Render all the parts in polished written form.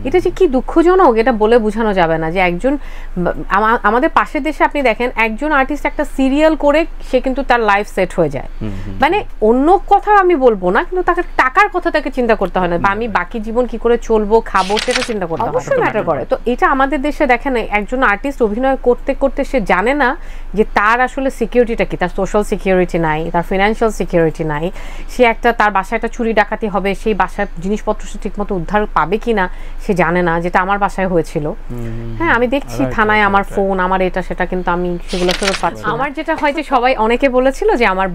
এটা যে কি দুঃখজনক এটা বলে বোঝানো যাবে না যে একজন আমাদের পাশের দেশে আপনি দেখেন একজন আর্টিস্ট একটা সিরিয়াল করে সে কিন্তু তার লাইফ সেট হয়ে যায়, মানে অন্য কথা আমি বলবো না, কিন্তু তাকে টাকার কথা তাকে চিন্তা করতে হয় না, বা আমি বাকি জীবন কি করে চলবো খাবো সেটা চিন্তা করতে হয়, অবশ্যই ম্যাটার করে। তো এটা আমাদের দেশে দেখেন একজন আর্টিস্ট অভিনয় করতে করতে সে জানে না যে তার আসলে সিকিউরিটিটা কি, তার সোশ্যাল সিকিউরিটি নাই, তার ফিনান্সিয়াল সিকিউরিটি নাই, সে একটা তার বাসায় একটা চুরি ডাকাতি হবে, সেই বাসার জিনিসপত্র সে ঠিকমতো উদ্ধার পাবে কিনা সে জানে না, যেটা আমার বাসায় হয়েছিল। হ্যাঁ, আমি দেখছি থানায় আমার ফোন, আমার এটা সেটা, কিন্তু আমি সেগুলো ফেরত পাচ্ছি। আমার যেটা হয় যে সবাই অনেকে বলেছিল যে আমার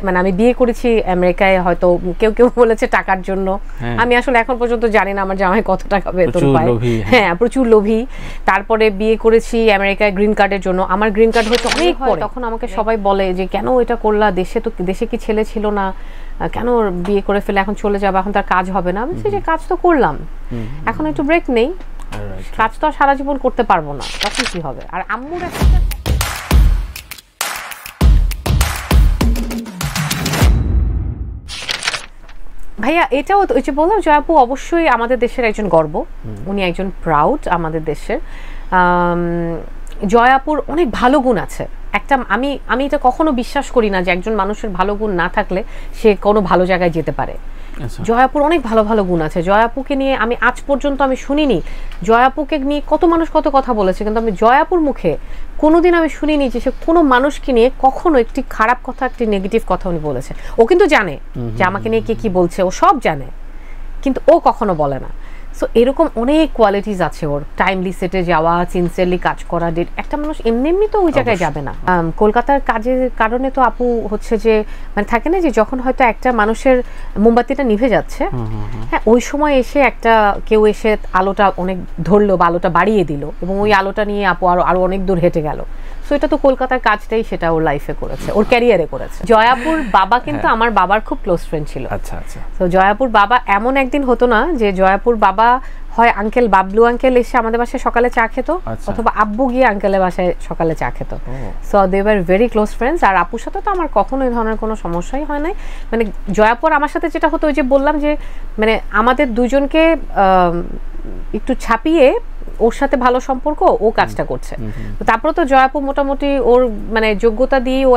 মানে আমি বিয়ে করেছি আমেরিকায়, হয়তো কেউ কেউ বলেছে টাকার জন্য, আমি আসলে এখন পর্যন্ত জানি না আমার জামাই কত টাকা বেতন পায়। হ্যাঁ, প্রচুর লোভী। তারপরে বিয়ে করেছি আমেরিকায় গ্রিন কার্ডের জন্য, আমার গ্রিন কার্ড হয়েছে অনেক পরে, তখন আমাকে সবাই বলে যে কেন এটা করলা, দেশে কি ছেলে ছিল না, কেন বিয়ে করে ফেলে এখন চলে যাবে, এখন তার কাজ হবে না। আমি যে কাজ তো করলাম, এখন একটু ব্রেক নেই, কাজ তো আর সারা জীবন করতে পারবো না, তখন কি হবে। আর আম্মুর একটা ভাইয়া এটাও ওই যে বললাম, জয়া আপু অবশ্যই আমাদের দেশের একজন গর্ব, উনি একজন প্রাউড আমাদের দেশের। জয়া আপুর অনেক ভালো গুণ আছে। একটা আমি এটা কখনো বিশ্বাস করি না যে একজন মানুষের ভালো গুণ না থাকলে সে কোনো ভালো জায়গায় যেতে পারে। জয়াপুর অনেক ভালো ভালো গুণ আছে। জয়াপুকে নিয়ে আমি আজ পর্যন্ত আমি শুনিনি, জয়াপুকে নিয়ে কত মানুষ কত কথা বলেছে, কিন্তু আমি জয়াপুর মুখে কোনোদিন আমি শুনিনি যে সে কোনো মানুষকে নিয়ে কখনো একটি খারাপ কথা, একটি নেগেটিভ কথা উনি বলেছে। ও কিন্তু জানে যে আমাকে নিয়ে কে কি বলছে, ও সব জানে, কিন্তু ও কখনো বলে না। সো এরকম অনেক কোয়ালিটিস আছে ওর। টাইমলি সেটে যাওয়া, সিনসিয়ারলি কাজ করা। একটা মানুষ এমনি তো ওই জায়গায় যাবে না। কলকাতার কাজের কারণে তো আপু হচ্ছে যে মানে থাকে না যে যখন হয়তো একটা মানুষের মোমবাতিটা নিভে যাচ্ছে, হ্যাঁ ওই সময় এসে একটা কেউ এসে আলোটা অনেক ধরলো বা আলোটা বাড়িয়ে দিল, এবং ওই আলোটা নিয়ে আপু আরো অনেক দূর হেঁটে গেল। সো এটা তো কলকাতার কাজটাই সেটা ওর লাইফে করেছে, ওর ক্যারিয়ারে করেছে। জয়াপুর বাবা কিন্তু আমার বাবার খুব ক্লোজ ফ্রেন্ড ছিল। আচ্ছা আচ্ছা। তো জয়াপুর বাবা এমন একদিন হতো না যে জয়াপুর বাবা হয় আঙ্কেল বাবলু আঙ্কেল এসে আমাদের বাসায় সকালে চা খেত, অথবা আব্বু গিয়ে আঙ্কেলের বাসায় সকালে চা খেত। So they were very close friends. আর আপুর সাথে তো আমার কখনো এই ধরনের কোনো সমস্যাই হয় নাই। মানে জয়াপুর আমার সাথে যেটা হতো, ওই যে বললাম যে মানে আমাদের দুজনকে একটু ছাপিয়ে ওর সাথে ভালো সম্পর্ক, ও কাজটা করছে। তারপরে তো জয়াপু মোটামুটি ওর মানে যোগ্যতা দিয়ে ও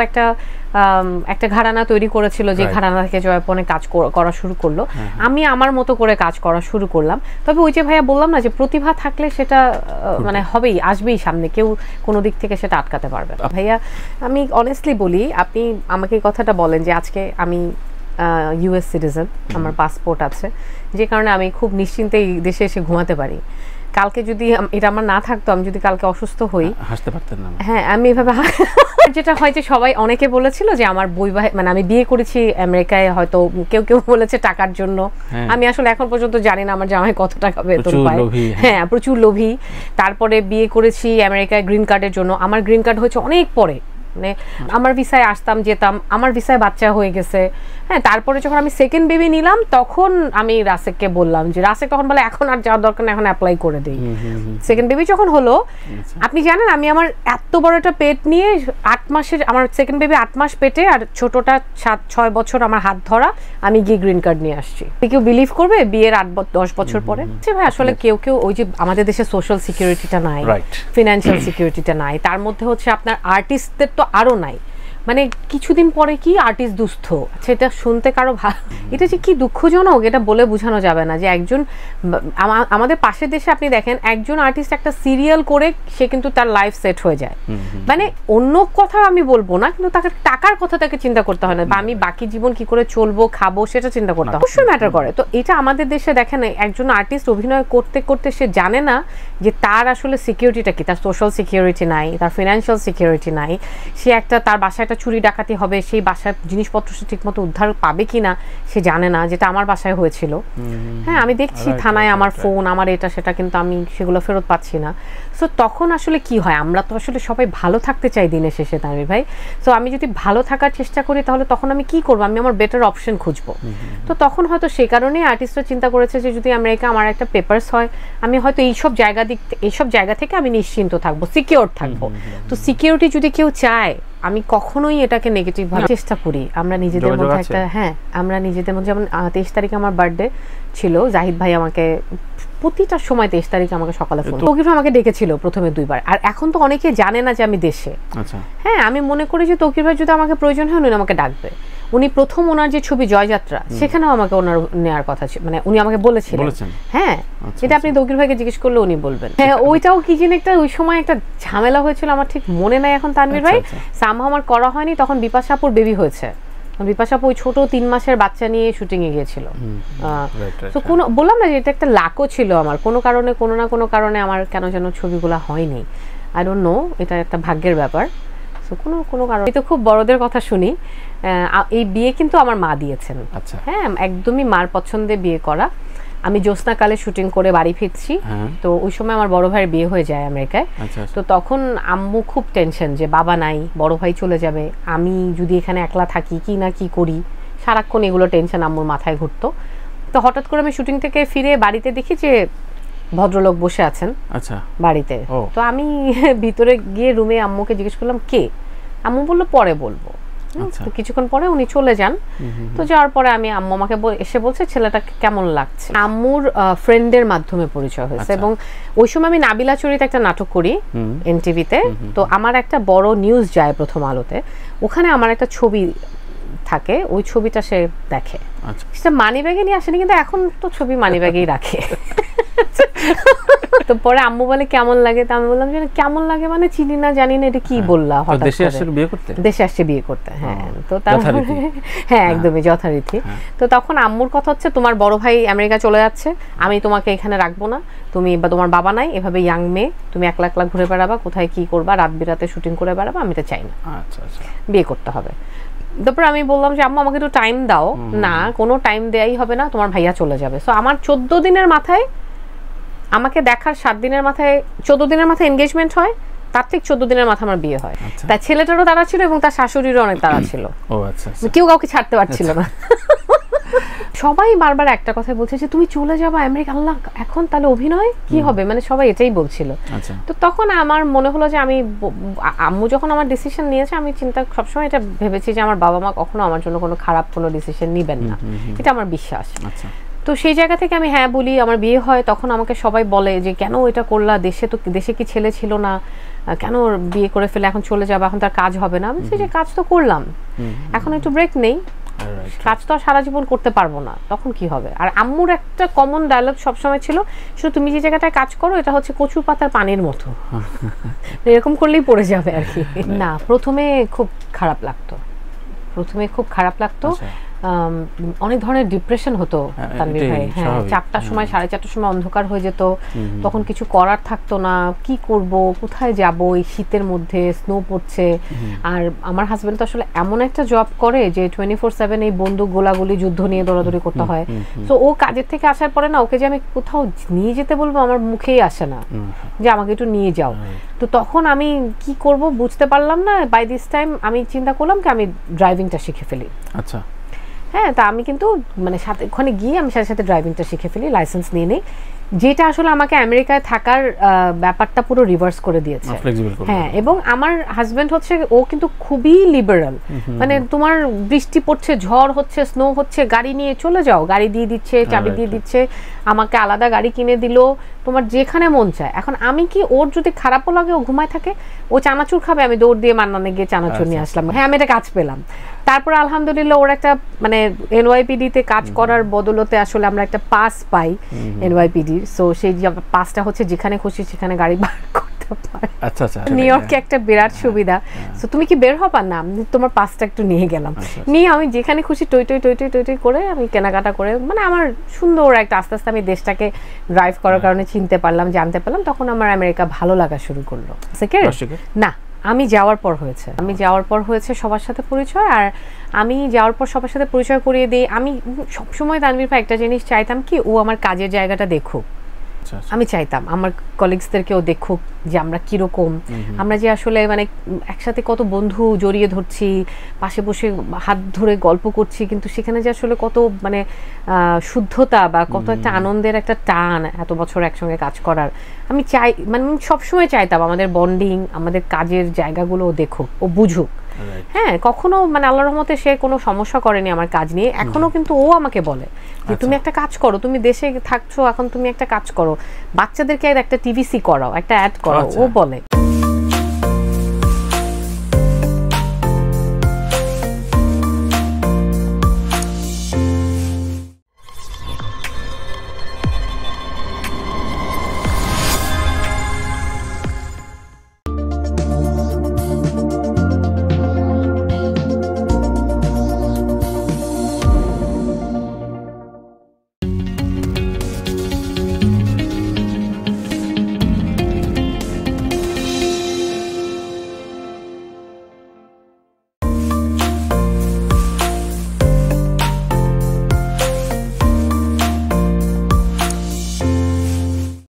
একটা ঘরানা তৈরি করেছিল, যে ঘরানা থেকে জয়াপু অনেক কাজ করা শুরু করলো। আমি আমার মতো করে কাজ করা শুরু করলাম। তবে ওই যে ভাইয়া বললাম না যে প্রতিভা থাকলে সেটা মানে হবেই, আসবেই সামনে, কেউ কোনো দিক থেকে সেটা আটকাতে পারবে না। ভাইয়া আমি অনেস্টলি বলি, আপনি আমাকে এই কথাটা বলেন যে আজকে আমি ইউএস সিটিজেন, আমার পাসপোর্ট আছে, যে কারণে আমি খুব নিশ্চিন্তে এই দেশে এসে ঘুমাতে পারি। কালকে যদি এটা আমার না থাকতো, আমি যদি কালকে অসুস্থ হই, হাসতে পারতেন না। হ্যাঁ, আমি এভাবে যেটা হয় যে সবাই অনেকে বলেছিল যে আমার মানে আমি বিয়ে করেছি আমেরিকায়, হয়তো কেউ কেউ বলেছে টাকার জন্য। আমি আসলে এখন পর্যন্ত জানি না আমার জামাই কত টাকা বেতন পায়। হ্যাঁ, প্রচুর লোভী। তারপরে বিয়ে করেছি আমেরিকায় গ্রিন কার্ডের জন্য, আমার গ্রিন কার্ড হয়েছে অনেক পরে, মানে আমার ভিসায় আসতাম যেতাম, আমার ভিসায় বাচ্চা হয়ে গেছে। হ্যাঁ, তারপরে যখন আমি সেকেন্ড বেবি নিলাম তখন আমি রাসেককে বললাম, যে রাসেক তখন বলে এখন আর যাওয়ার দরকার না, এখন অ্যাপ্লাই করে দিই। সেকেন্ড বেবি যখন হলো, আপনি জানেন আমি আমার এত বড় একটা পেট নিয়ে 8 মাসের, আমার সেকেন্ড বেবি 8 মাস পেটে, আর ছোটটা 7-6 বছর আমার হাত ধরা, আমি গিয়ে গ্রিন কার্ড নিয়ে আসছি। কেউ বিলিভ করবে বিয়ের 8-10 বছর পরে? ভাই আসলে কেউ ওই যে আমাদের দেশে সোশ্যাল সিকিউরিটিটা নাই, ফিনান্সিয়াল সিকিউরিটিটা নাই, তার মধ্যে হচ্ছে আপনার আর্টিস্টদের তো আরো নাই। মানে কিছুদিন পরে কি আর্টিস্ট দুস্থ, সেটা শুনতে কারো এটা যে কি দুঃখজনক এটা বলে বোঝানো যাবে না যে একজন আমাদের পাশের দেশে আপনি দেখেন একজন আর্টিস্ট একটা সিরিয়াল করে সে কিন্তু তার লাইফ সেট হয়ে যায়, মানে অন্য কথা আমি বলবো না, কিন্তু তাকে টাকার কথা তাকে চিন্তা করতে হয় না, বা আমি বাকি জীবন কি করে চলবো খাবো সেটা চিন্তা করতে হয়, অবশ্যই ম্যাটার করে। তো এটা আমাদের দেশে দেখেন একজন আর্টিস্ট অভিনয় করতে করতে সে জানে না যে তার আসলে সিকিউরিটিটা কি, তার সোশ্যাল সিকিউরিটি নাই, তার ফিনান্সিয়াল সিকিউরিটি নাই, সে তার বাসায় একটা চুরি ডাকাতি হবে, সেই বাসার জিনিসপত্র সে ঠিকমতো উদ্ধার পাবে কিনা সে জানে না, যেটা আমার বাসায় হয়েছিল। হ্যাঁ, আমি দেখছি থানায় আমার ফোন, আমার এটা সেটা, কিন্তু আমি সেগুলো ফেরত পাচ্ছি না। সো তখন আসলে কি হয়, আমরা তো আসলে সবাই ভালো থাকতে চাই দিনের শেষে, তানভীর ভাই। সো আমি যদি ভালো থাকার চেষ্টা করি তাহলে তখন আমি কি করবো, আমি আমার বেটার অপশন খুঁজবো। তো তখন হয়তো সেই কারণেই আর্টিস্টরা চিন্তা করেছে যে যদি আমেরিকা আমার একটা পেপারস হয়, আমি হয়তো এইসব জায়গা থেকে আমি নিশ্চিন্ত থাকবো, সিকিউর থাকবো। তো সিকিউরিটি যদি কেউ চায়, আমি কখনোই এটাকে নেগেটিভ ভাবে চেষ্টা করি। আমরা নিজেদের মধ্যে একটা আমরা নিজেদের মধ্যে, যেমন 23 তারিখে আমার বার্থডে ছিল, জাহিদ ভাই আমাকে প্রতিটা সময় 23 তারিখে আমাকে সকালে ফোন, তৌকির ভাই আমাকে ডেকেছিল প্রথমে 2 বার। আর এখন তো অনেকে জানে না যে আমি দেশে। আচ্ছা হ্যাঁ, আমি মনে করি যে তৌকির ভাই যদি আমাকে প্রয়োজন হয় উনি আমাকে ডাকবে। উনি প্রথম ওনার যে ছবি জয়যাত্রা, সেখানেও আমাকে ওনার নেওয়ার কথা ছিল, মানে উনি আমাকে বলেছিলেন। হ্যাঁ, এটা আপনি তৌকির ভাইকে জিজ্ঞেস করলে উনি বলবেন। হ্যাঁ, ওইটাও কি যেন একটা ওই সময় একটা ঝামেলা হয়েছিল, আমার ঠিক মনে নাই এখন তানভীর ভাই। সামহাও আমার করা হয়নি, তখন বিপাশা আপুর বেবি হয়েছে। বিপাশা আপু ওই ছোট 3 মাসের বাচ্চা নিয়ে শুটিং এ গিয়েছিল। তো কোনো বললাম না যে এটা একটা লাকও ছিল আমার, কোনো কারণে কোনো না কোনো কারণে আমার কেন যেন ছবিগুলো হয়নি। আই ডোন্ট নো, এটা একটা ভাগ্যের ব্যাপার। সো কোনো কোনো কারণে। এই তো খুব বড়দের কথা শুনি, এই বিয়ে কিন্তু আমার মা দিয়েছেন। হ্যাঁ, একদমই মার পছন্দে বিয়ে করা। আমি জ্যোৎস্নাকালে শুটিং করে বাড়ি ফিরছি, তো ওই সময় আমার বড় ভাইয়ের বিয়ে হয়ে যায় আমেরিকায়। তো তখন আম্মু খুব টেনশন যে বাবা নাই, বড় ভাই চলে যাবে, আমি যদি এখানে একলা থাকি কি না কি করি, সারাক্ষণ এগুলো টেনশন আম্মুর মাথায় ঘুরতো। তো হঠাৎ করে আমি শুটিং থেকে ফিরে বাড়িতে দেখি যে ভদ্রলোক বসে আছেন বাড়িতে। তো আমি ভিতরে গিয়ে রুমে আম্মুকে জিজ্ঞেস করলাম কে। আম্মু বললো পরে বলবো। তো কিছুক্ষণ পরে উনি চলে যান। তো যাওয়ার পরে আমি আম্মু আমাকে এসে বলছে ছেলেটাকে কেমন লাগছে। আম্মুর ফ্রেন্ডের মাধ্যমে পরিচয় হয়েছে, এবং ওই সময় আমি নাবিলা চরিত্রে একটা নাটক করি এনটিভিতে। তো আমার একটা বড় নিউজ যায় প্রথম আলোতে, ওখানে আমার একটা ছবি থাকে, ওই ছবিটা সে দেখে। সেটা মানি ব্যাগে নিয়ে আসেনি, কিন্তু এখন তো ছবি মানি ব্যাগেই রাখে। তো পরে আম্মু বলে কেমন লাগে, তো আমি বললাম যে কেমন লাগে মানে চিনি না জানি না, এটা কি বললা। হঠাৎ দেশে আসছে বিয়ে করতে। হ্যাঁ, তো তারপরে হ্যাঁ একদমই যথারীতি। তো তখন আম্মুর কথা হচ্ছে তোমার বড় ভাই আমেরিকা চলে যাচ্ছে, আমি তোমাকে এখানে রাখবো না, তুমি বা তোমার বাবা নাই, এভাবে ইয়াং মেয়ে তুমি একলা একলা ঘুরে বেড়াবা, কোথায় কি করবা, রাত বিরাতে শুটিং করে বেড়াবা, আমি তো চাই না, বিয়ে করতে হবে। তারপর আমি বললাম যে আম্মু আমাকে একটু টাইম দাও। না, কোনো টাইম দেয়াই হবে না, তোমার ভাইয়া চলে যাবে। সো আমার 14 দিনের মাথায়, আমাকে দেখার 7 দিনের মাথায়, 14 দিনের মাথায় এনগেজমেন্ট হয়, তার ঠিক 14 দিনের মাথায় আমার বিয়ে হয়। তার ছেলেটারও তারা ছিল এবং তার শাশুড়িরও অনেক তারা ছিল। কেউ কাউকে ছাড়তে পারছিল না। সবাই বারবার একটা কথা বলছে যে তুমি চলে যাবা আমেরিকা, আল্লাহ এখন তাহলে অভিনয় কি হবে, মানে সবাই এটাই বলছিল। তো তখন আমার মনে হলো যে আমি, আম্মু যখন আমার ডিসিশন নিয়েছে, আমি চিন্তা সবসময় এটা ভেবেছি যে আমার বাবা মা কখনো আমার জন্য কোনো খারাপ কোনো ডিসিশন নিবেন না, এটা আমার বিশ্বাস। তো সেই জায়গা থেকে আমি হ্যাঁ বলি, আমার বিয়ে হয়। তখন আমাকে সবাই বলে যে কেন এটা করলা, দেশে তো, দেশে কি ছেলে ছিল না, কেন বিয়ে করে ফেলে, এখন চলে যাবে, এখন তার কাজ হবে না। আমি বলছি যে কাজ তো করলাম, এখন একটু ব্রেক নেই, কাজ তো আর সারা জীবন করতে পারবো না, তখন কি হবে। আর আম্মুর একটা কমন ডায়লগ সবসময় ছিল, শুধু তুমি যে জায়গাটায় কাজ করো এটা হচ্ছে কচু পাতার পানির মতো, এরকম করলেই পড়ে যাবে আর কি। না, প্রথমে খুব খারাপ লাগতো, অনেক ধরনের ডিপ্রেশন হতো তানভীর ভাই। হ্যাঁ, 4টার সময় 4:30টার সময় অন্ধকার হয়ে যেত, তখন কিছু করার থাকতো না, কি করব, কোথায় যাব, এই শীতের মধ্যে স্নো পড়ছে। আর আমার হাজবেন্ড তো আসলে এমন একটা জব করে যে 24/7 এই বন্দুক গোলাগুলি যুদ্ধ নিয়ে দৌড়াদৌড়ি করতে হয়। তো ও কাজের থেকে আসার পরে না, ওকে যে আমি কোথাও নিয়ে যেতে বলবো আমার মুখেই আসে না যে আমাকে একটু নিয়ে যাও। তো তখন আমি কি করব বুঝতে পারলাম না। বাই দিস টাইম আমি চিন্তা করলাম কি আমি ড্রাইভিংটা শিখে ফেলি। আচ্ছা, হ্যাঁ, তা আমি কিন্তু মানে সাথে ওখানে গিয়ে আমি সাথে সাথে ড্রাইভিংটা শিখে ফেলি, লাইসেন্স নিয়ে নিই, যেটা আসলে আমাকে আমেরিকায় থাকার ব্যাপারটা পুরো রিভার্স করে দিয়েছে। হ্যাঁ, এবং আমার হাজবেন্ড হচ্ছে, ও কিন্তু খুবই লিবারাল, মানে তোমার বৃষ্টি পড়ছে, ঝড় হচ্ছে, স্নো হচ্ছে, গাড়ি নিয়ে চলে যাও, গাড়ি দিয়ে দিচ্ছে, চাবি দিয়ে দিচ্ছে, আমাকে আলাদা গাড়ি কিনে দিল, তোমার যেখানে মন চায়। এখন আমি কি, ওর যদি খারাপও লাগে, ও ঘুমায় থাকে, ও চানাচুর খাবে, আমি দৌড় দিয়ে মান্নানে গিয়ে চানাচুর নিয়ে আসলাম। হ্যাঁ, আমি এটা কাজ পেলাম। তারপর আলহামদুলিল্লাহ ওর একটা মানে এনওয়াইপিডি তে কাজ করার বদলতে আসলে আমরা একটা পাস পাই এনওয়াইপিডি। সো সেই পাসটা হচ্ছে যেখানে খুশি সেখানে গাড়ি বার করতে পারে। আচ্ছা আচ্ছা, নিউ ইয়র্কে একটা বিরাট সুবিধা। সো তুমি কি বের হবা না, তোমার পাসটা একটু নিয়ে গেলাম, নিয়ে আমি যেখানে খুশি টই টই টই টই টই টই করে আমি কেনাকাটা করে, মানে আমার সুন্দর একটা আস্তে আস্তে আমি দেশটাকে ড্রাইভ করার কারণে চিনতে পারলাম, জানতে পারলাম, তখন আমার আমেরিকা ভালো লাগা শুরু করলো। না, আমি যাওয়ার পর হয়েছে, সবার সাথে পরিচয়। আর আমি যাওয়ার পর সবার সাথে পরিচয় করিয়ে দিই। আমি সবসময় তানভীর ভাই একটা জিনিস চাইতাম কি, ও আমার কাজের জায়গাটা দেখুক। আমি চাইতাম আমার কলিগসদেরকেও দেখুক যে আমরা কিরকম, আমরা যে আসলে মানে একসাথে কত বন্ধু জড়িয়ে ধরছি, পাশে বসে হাত ধরে গল্প করছি, কিন্তু সেখানে যে আসলে কত মানে শুদ্ধতা বা কত একটা আনন্দের একটা টান এত বছর একসঙ্গে কাজ করার। আমি চাই, মানে সবসময় চাইতাম আমাদের বন্ডিং, আমাদের কাজের জায়গাগুলো ও দেখুক, ও বুঝুক। হ্যাঁ, কখনো মানে আল্লাহর রহমতে সে কোনো সমস্যা করেনি আমার কাজ নিয়ে। এখনো কিন্তু ও আমাকে বলে যে তুমি একটা কাজ করো, তুমি দেশে থাকছো, এখন তুমি একটা কাজ করো, বাচ্চাদেরকে একটা টিভিসি করাও, একটা অ্যাড করাও, ও বলে।